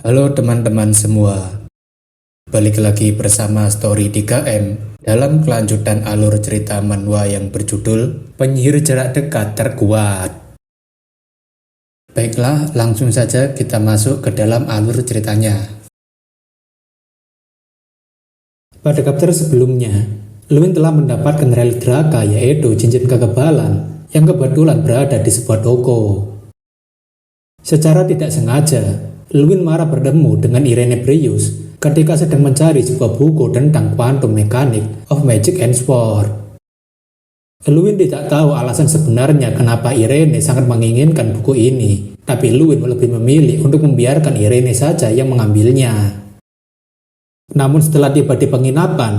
Halo teman-teman semua, balik lagi bersama Story 3M dalam kelanjutan alur cerita manhwa yang berjudul Penyihir Jarak Dekat Terkuat. Baiklah, langsung saja kita masuk ke dalam alur ceritanya. Pada chapter sebelumnya, Luin telah mendapatkan relik Draka yaitu cincin kekebalan yang kebetulan berada di sebuah toko. Secara tidak sengaja, Luin marah bertemu dengan Irene Brius ketika sedang mencari sebuah buku tentang Quantum Mechanics of Magic and Sword. Luin tidak tahu alasan sebenarnya kenapa Irene sangat menginginkan buku ini, tapi Luin lebih memilih untuk membiarkan Irene saja yang mengambilnya. Namun setelah tiba di penginapan,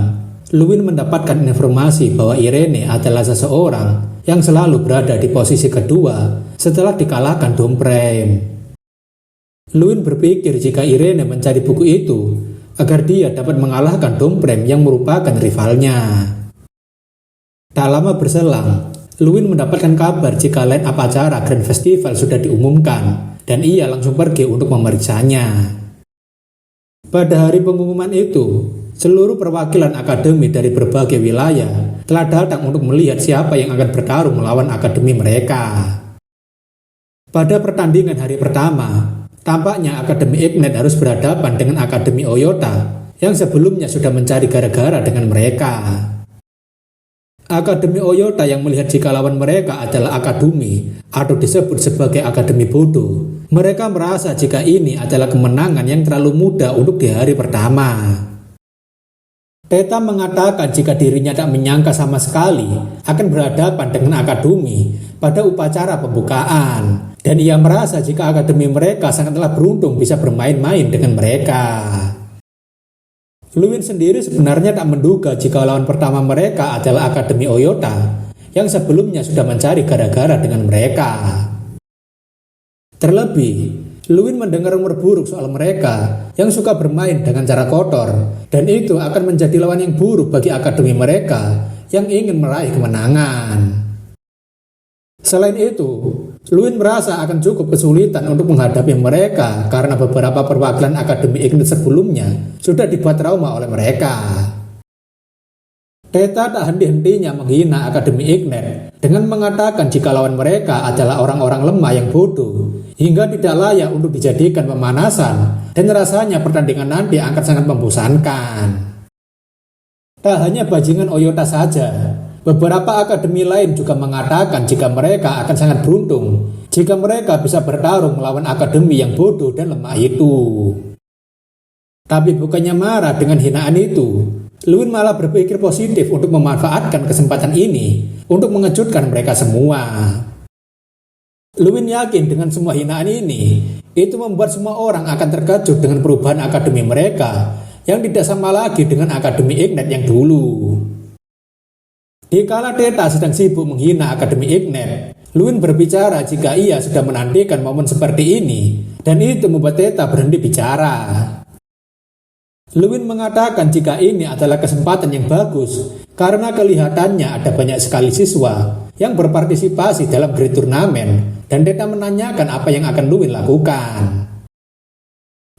Luin mendapatkan informasi bahwa Irene adalah seseorang yang selalu berada di posisi kedua setelah dikalahkan Domprem. Luin berpikir jika Irene mencari buku itu agar dia dapat mengalahkan Domprem yang merupakan rivalnya. Tak lama berselang, Luin mendapatkan kabar jika line-up acara Grand Festival sudah diumumkan dan ia langsung pergi untuk memeriksanya. Pada hari pengumuman itu, seluruh perwakilan akademi dari berbagai wilayah telah datang untuk melihat siapa yang akan bertarung melawan akademi mereka. Pada pertandingan hari pertama, tampaknya Akademi Ignet harus berhadapan dengan Akademi Oyota yang sebelumnya sudah mencari gara-gara dengan mereka. Akademi Oyota yang melihat jika lawan mereka adalah Akademi atau disebut sebagai Akademi Bodoh, mereka merasa jika ini adalah kemenangan yang terlalu mudah untuk di hari pertama. Teta mengatakan jika dirinya tak menyangka sama sekali akan berhadapan dengan Akademi pada upacara pembukaan, dan ia merasa jika akademi mereka sangatlah beruntung bisa bermain-main dengan mereka. Luin sendiri sebenarnya tak menduga jika lawan pertama mereka adalah Akademi Oyota yang sebelumnya sudah mencari gara-gara dengan mereka. Terlebih, Luin mendengar rumor buruk soal mereka yang suka bermain dengan cara kotor, dan itu akan menjadi lawan yang buruk bagi akademi mereka yang ingin meraih kemenangan. Selain itu, Luin merasa akan cukup kesulitan untuk menghadapi mereka karena beberapa perwakilan Akademi Ignet sebelumnya sudah dibuat trauma oleh mereka. Teta tak henti-hentinya menghina Akademi Ignet dengan mengatakan jika lawan mereka adalah orang-orang lemah yang bodoh hingga tidak layak untuk dijadikan pemanasan, dan rasanya pertandingan nanti akan sangat membosankan. Tak hanya bajingan Oyota saja, beberapa akademi lain juga mengatakan jika mereka akan sangat beruntung jika mereka bisa bertarung melawan akademi yang bodoh dan lemah itu. Tapi bukannya marah dengan hinaan itu, Luin malah berpikir positif untuk memanfaatkan kesempatan ini untuk mengejutkan mereka semua. Luin yakin dengan semua hinaan ini, itu membuat semua orang akan terkejut dengan perubahan akademi mereka yang tidak sama lagi dengan Akademi Ignet yang dulu. Dikala Teta sedang sibuk menghina Akademi Ignet, Luin berbicara jika ia sudah menantikan momen seperti ini, dan itu membuat Teta berhenti bicara. Luin mengatakan jika ini adalah kesempatan yang bagus karena kelihatannya ada banyak sekali siswa yang berpartisipasi dalam Great Turnamen, dan Teta menanyakan apa yang akan Luin lakukan.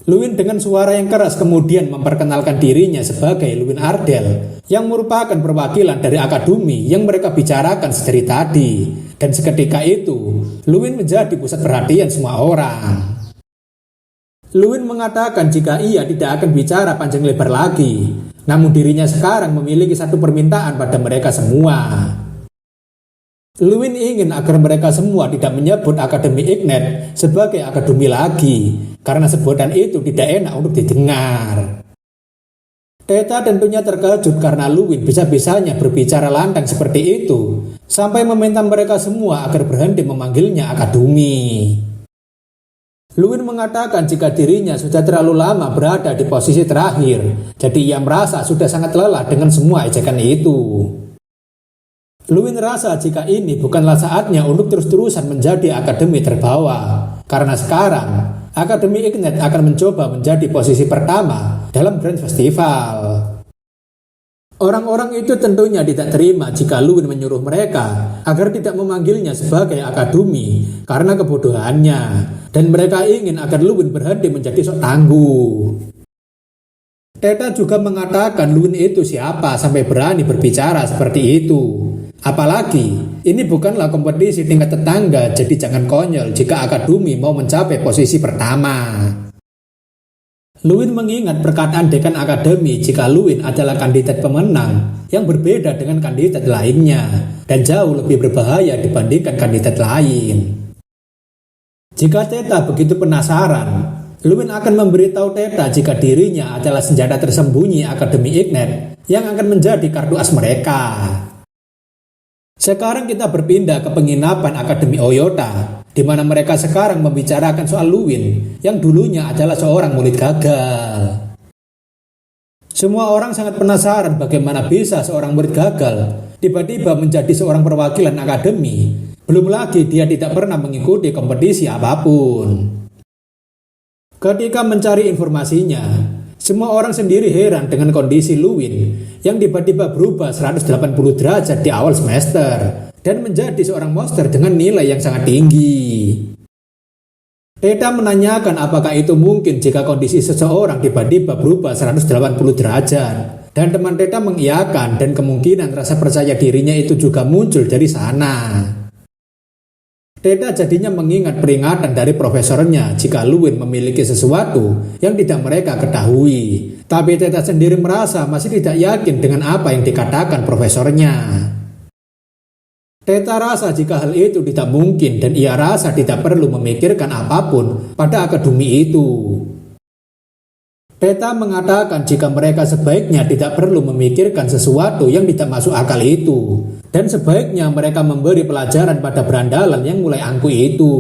Luin dengan suara yang keras kemudian memperkenalkan dirinya sebagai Luin Ardell yang merupakan perwakilan dari akademi yang mereka bicarakan sedari tadi, dan seketika itu Luin menjadi pusat perhatian semua orang. Luin mengatakan jika ia tidak akan bicara panjang lebar lagi, namun dirinya sekarang memiliki satu permintaan pada mereka semua. Luin ingin agar mereka semua tidak menyebut Akademi Ignet sebagai akademi lagi, karena sebutan itu tidak enak untuk didengar. Teta tentunya terkejut karena Luin bisa-bisanya berbicara lantang seperti itu, sampai meminta mereka semua agar berhenti memanggilnya akademi. Luin mengatakan jika dirinya sudah terlalu lama berada di posisi terakhir, jadi ia merasa sudah sangat lelah dengan semua ejekan itu. Luin rasa jika ini bukanlah saatnya untuk terus-terusan menjadi akademi terbawah, karena sekarang Akademi Ignet akan mencoba menjadi posisi pertama dalam Grand Festival. Orang-orang itu tentunya tidak terima jika Luin menyuruh mereka agar tidak memanggilnya sebagai akademi karena kebodohannya, dan mereka ingin agar Luwin berhenti menjadi sok tangguh. Theta juga mengatakan Luwin itu siapa sampai berani berbicara seperti itu. Apalagi ini bukanlah kompetisi tingkat tetangga, jadi jangan konyol jika akademi mau mencapai posisi pertama. Luwin mengingat perkataan dekan akademi jika Luwin adalah kandidat pemenang yang berbeda dengan kandidat lainnya dan jauh lebih berbahaya dibandingkan kandidat lain. Jika Theta begitu penasaran, Luwin akan memberitahu Theta jika dirinya adalah senjata tersembunyi Akademi Ignet yang akan menjadi kartu as mereka. Sekarang kita berpindah ke penginapan Akademi Oyota, di mana mereka sekarang membicarakan soal Luwin yang dulunya adalah seorang murid gagal. Semua orang sangat penasaran bagaimana bisa seorang murid gagal tiba-tiba menjadi seorang perwakilan akademi. Belum lagi dia tidak pernah mengikuti kompetisi apapun. Ketika mencari informasinya, semua orang sendiri heran dengan kondisi Luwin yang tiba-tiba berubah 180 derajat di awal semester dan menjadi seorang monster dengan nilai yang sangat tinggi. Theta menanyakan apakah itu mungkin jika kondisi seseorang tiba-tiba berubah 180 derajat, dan teman Theta mengiyakan dan kemungkinan rasa percaya dirinya itu juga muncul dari sana. Theta jadinya mengingat peringatan dari profesornya jika Luwin memiliki sesuatu yang tidak mereka ketahui. Tapi Theta sendiri merasa masih tidak yakin dengan apa yang dikatakan profesornya. Theta rasa jika hal itu tidak mungkin dan ia rasa tidak perlu memikirkan apapun pada akademi itu. Theta mengatakan jika mereka sebaiknya tidak perlu memikirkan sesuatu yang tidak masuk akal itu, dan sebaiknya mereka memberi pelajaran pada berandalan yang mulai angkuh itu.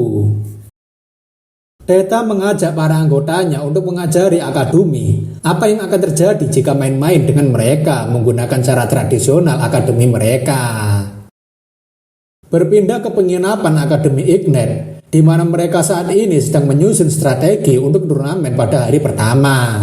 Theta mengajak para anggotanya untuk mengajari akademi apa yang akan terjadi jika main-main dengan mereka menggunakan cara tradisional akademi mereka. Berpindah ke penginapan Akademi Ignet, di mana mereka saat ini sedang menyusun strategi untuk turnamen pada hari pertama.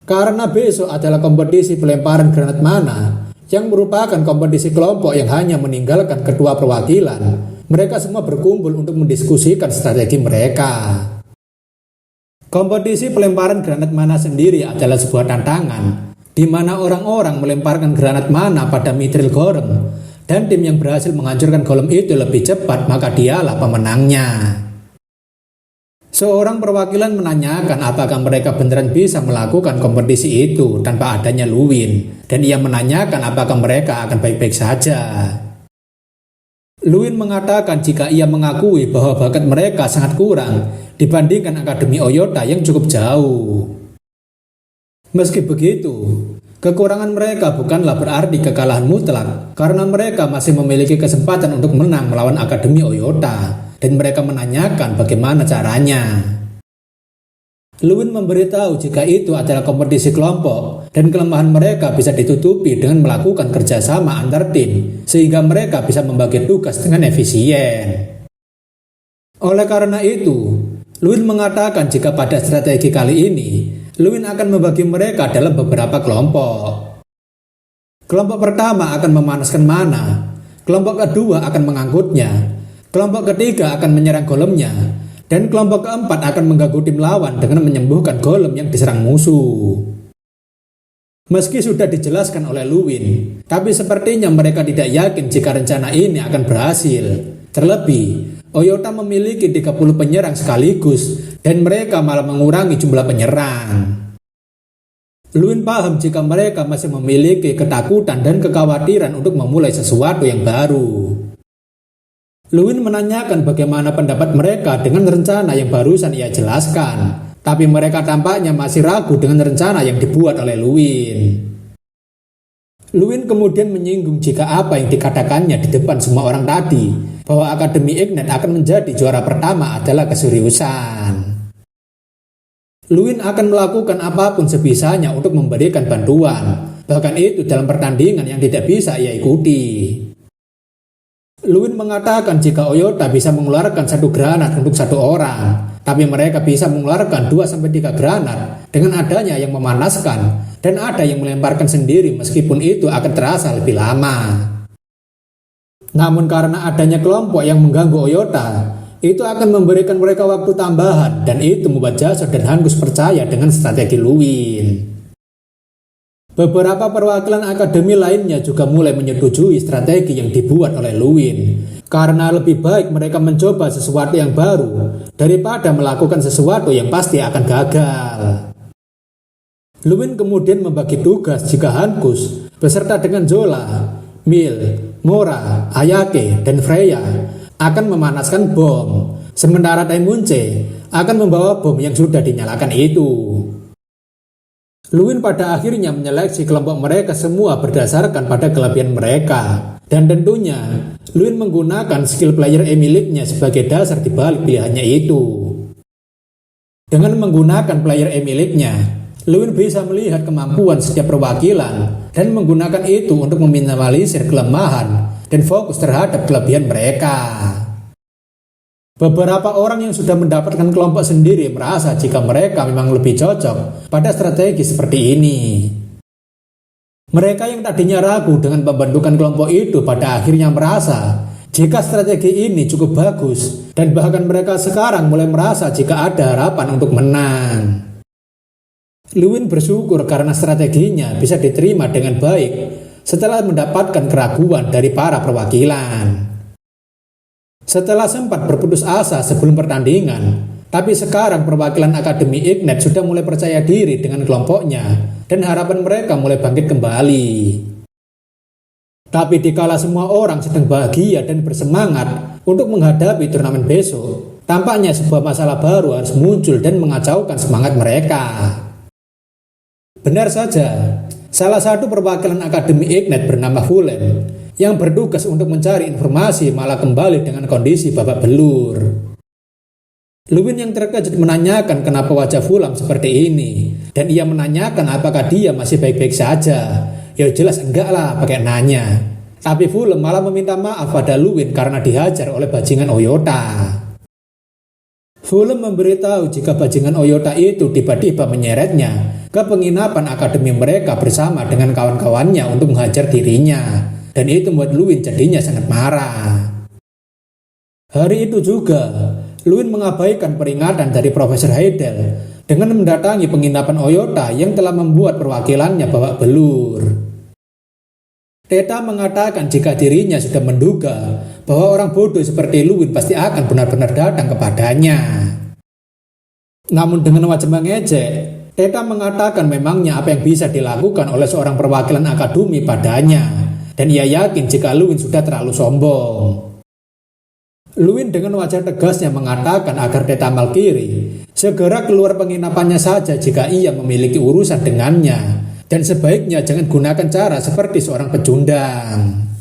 Karena besok adalah kompetisi pelemparan granat mana, yang merupakan kompetisi kelompok yang hanya meninggalkan ketua perwakilan, mereka semua berkumpul untuk mendiskusikan strategi mereka. Kompetisi pelemparan granat mana sendiri adalah sebuah tantangan, di mana orang-orang melemparkan granat mana pada mithril golem, dan tim yang berhasil menghancurkan golem itu lebih cepat maka dialah pemenangnya. Seorang perwakilan menanyakan apakah mereka beneran bisa melakukan kompetisi itu tanpa adanya Luwin, dan ia menanyakan apakah mereka akan baik-baik saja. Luwin mengatakan jika ia mengakui bahwa bakat mereka sangat kurang dibandingkan Akademi Oyota yang cukup jauh. Meski begitu, kekurangan mereka bukanlah berarti kekalahan mutlak, karena mereka masih memiliki kesempatan untuk menang melawan Akademi Oyota, dan mereka menanyakan bagaimana caranya. Luwin memberitahu jika itu adalah kompetisi kelompok, dan kelemahan mereka bisa ditutupi dengan melakukan kerjasama antar tim, sehingga mereka bisa membagi tugas dengan efisien. Oleh karena itu, Luwin mengatakan jika pada strategi kali ini, Luwin akan membagi mereka dalam beberapa kelompok. Kelompok pertama akan memanaskan mana, kelompok kedua akan mengangkutnya, kelompok ketiga akan menyerang golemnya, dan kelompok keempat akan mengganggu tim lawan dengan menyembuhkan golem yang diserang musuh. Meski sudah dijelaskan oleh Luwin, tapi sepertinya mereka tidak yakin jika rencana ini akan berhasil. Terlebih, Oyota memiliki 30 penyerang sekaligus dan mereka malah mengurangi jumlah penyerang. Luwin paham jika mereka masih memiliki ketakutan dan kekhawatiran untuk memulai sesuatu yang baru. Luwin menanyakan bagaimana pendapat mereka dengan rencana yang barusan ia jelaskan, tapi mereka tampaknya masih ragu dengan rencana yang dibuat oleh Luwin. Luwin kemudian menyinggung jika apa yang dikatakannya di depan semua orang tadi, bahwa Akademi Ignet akan menjadi juara pertama adalah keseriusan. Luwin akan melakukan apapun sebisanya untuk memberikan bantuan, bahkan itu dalam pertandingan yang tidak bisa ia ikuti. Luwin mengatakan jika Oyota bisa mengeluarkan 1 granat untuk 1 orang, tapi mereka bisa mengeluarkan 2-3 granat dengan adanya yang memanaskan, dan ada yang melemparkan sendiri meskipun itu akan terasa lebih lama. Namun karena adanya kelompok yang mengganggu Oyota, itu akan memberikan mereka waktu tambahan, dan itu membuat Jason dan Hankus percaya dengan strategi Luwin. Beberapa perwakilan akademi lainnya juga mulai menyetujui strategi yang dibuat oleh Luwin, karena lebih baik mereka mencoba sesuatu yang baru daripada melakukan sesuatu yang pasti akan gagal. Luwin kemudian membagi tugas jika Hankus beserta dengan Zola, Mil, Mora, Ayake, dan Freya akan memanaskan bom, sementara Taimunche akan membawa bom yang sudah dinyalakan itu. Luwin pada akhirnya menyeleksi kelompok mereka semua berdasarkan pada kelebihan mereka, dan tentunya Luwin menggunakan skill player E miliknya sebagai dasar di balik pilihannya itu. Dengan menggunakan player E miliknya, Luwin bisa melihat kemampuan setiap perwakilan dan menggunakan itu untuk meminimalisir kelemahan dan fokus terhadap kelebihan mereka. Beberapa orang yang sudah mendapatkan kelompok sendiri merasa jika mereka memang lebih cocok pada strategi seperti ini. Mereka yang tadinya ragu dengan pembentukan kelompok itu pada akhirnya merasa jika strategi ini cukup bagus, dan bahkan mereka sekarang mulai merasa jika ada harapan untuk menang. Luwin bersyukur karena strateginya bisa diterima dengan baik setelah mendapatkan keraguan dari para perwakilan. Setelah sempat berputus asa sebelum pertandingan, tapi sekarang perwakilan Akademi Ignite sudah mulai percaya diri dengan kelompoknya dan harapan mereka mulai bangkit kembali. Tapi dikala semua orang sedang bahagia dan bersemangat untuk menghadapi turnamen besok, tampaknya sebuah masalah baru harus muncul dan mengacaukan semangat mereka. Benar saja, salah satu perwakilan Akademi Ignite bernama Fulham yang bertugas untuk mencari informasi malah kembali dengan kondisi babak belur. Luwin yang terkejut menanyakan kenapa wajah Fulham seperti ini, dan ia menanyakan apakah dia masih baik-baik saja. Ya jelas enggak lah pakai nanya. Tapi Fulham malah meminta maaf pada Luwin karena dihajar oleh bajingan Oyota. Fulham memberitahu jika bajingan Oyota itu tiba-tiba menyeretnya ke penginapan akademi mereka bersama dengan kawan-kawannya untuk menghajar dirinya, dan itu membuat Luwin jadinya sangat marah. Hari itu juga, Luwin mengabaikan peringatan dari Profesor Heidel dengan mendatangi penginapan Oyota yang telah membuat perwakilannya babak belur. Teta mengatakan jika dirinya sudah menduga bahwa orang bodoh seperti Luwin pasti akan benar-benar datang kepadanya. Namun dengan wajah mengejek, Teta mengatakan memangnya apa yang bisa dilakukan oleh seorang perwakilan akademi padanya, dan ia yakin jika Luwin sudah terlalu sombong. Luwin dengan wajah tegasnya mengatakan agar Teta Malkiri segera keluar penginapannya saja jika ia memiliki urusan dengannya, dan sebaiknya jangan gunakan cara seperti seorang pecundang.